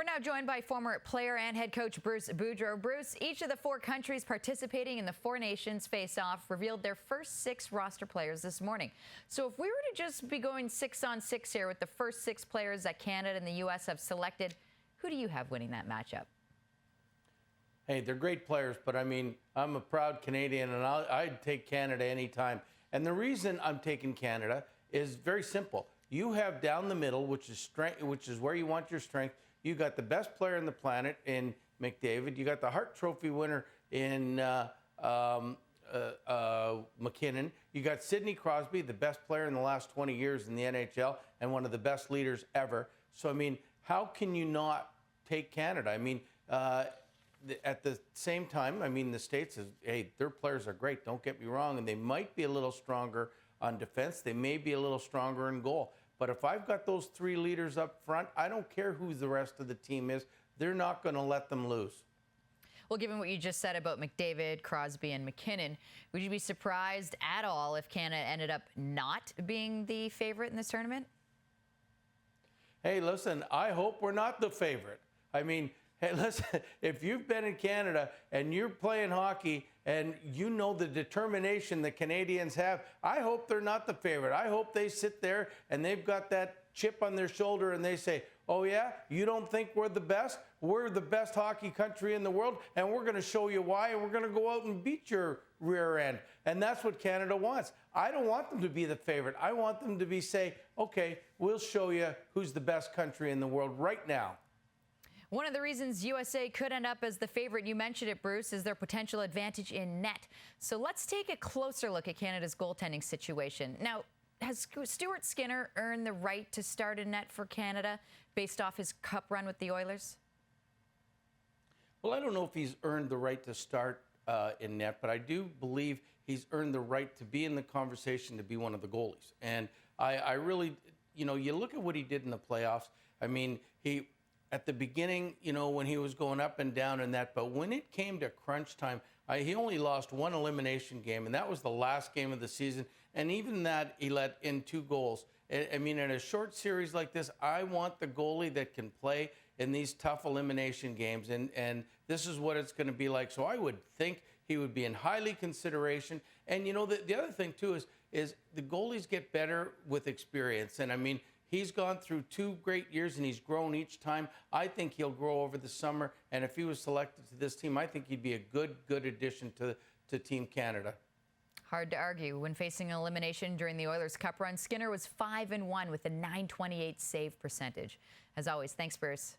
We're now joined by former player and head coach Bruce Boudreau. Bruce, each of the four countries participating in the Four Nations Face-Off revealed their first 6 roster players this morning. So if we were to just be going 6-on-6 here with the first 6 players that Canada and the U.S. have selected, who do you have winning that matchup? Hey, they're great players, but I mean, I'm a proud Canadian, and I'd take Canada anytime. And the reason I'm taking Canada is very simple. You have down the middle, which is strength, which is where you want your strength. You got the best player on the planet in McDavid. You got the Hart Trophy winner in McKinnon. You got Sidney Crosby, the best player in the last 20 years in the NHL and one of the best leaders ever. So, I mean, how can you not take Canada? I mean, at the same time, I mean, the States, hey, their players are great, don't get me wrong, and they might be a little stronger on defense. They may be a little stronger in goal. But if I've got those 3 leaders up front, I don't care who the rest of the team is. They're not going to let them lose. Well, given what you just said about McDavid, Crosby, and McKinnon, would you be surprised at all if Canada ended up not being the favorite in this tournament? Hey, listen, I hope we're not the favorite. I mean, hey, listen, if you've been in Canada and you're playing hockey and you know the determination the Canadians have, I hope they're not the favorite. I hope they sit there and they've got that chip on their shoulder and they say, oh yeah, you don't think we're the best? We're the best hockey country in the world, and we're going to show you why, and we're going to go out and beat your rear end. And that's what Canada wants. I don't want them to be the favorite. I want them to say, okay, we'll show you who's the best country in the world right now. One of the reasons USA could end up as the favorite, you mentioned it, Bruce, is their potential advantage in net. So let's take a closer look at Canada's goaltending situation. Now, has Stuart Skinner earned the right to start in net for Canada based off his cup run with the Oilers? Well, I don't know if he's earned the right to start in net, but I do believe he's earned the right to be in the conversation to be one of the goalies. And I really, you know, you look at what he did in the playoffs. I mean, at the beginning, you know, when he was going up and down in that, but when it came to crunch time, he only lost 1 elimination game, and that was the last game of the season. And even that, he let in 2 goals. I mean, in a short series like this, I want the goalie that can play in these tough elimination games, and this is what it's going to be like. So I would think he would be in highly consideration. And, you know, the other thing, too, is the goalies get better with experience. And, I mean, he's gone through 2 great years, and he's grown each time. I think he'll grow over the summer. And if he was selected to this team, I think he'd be a good addition to Team Canada. Hard to argue. When facing elimination during the Oilers' Cup run, Skinner was 5-1 with a .928 save percentage. As always, thanks, Bruce.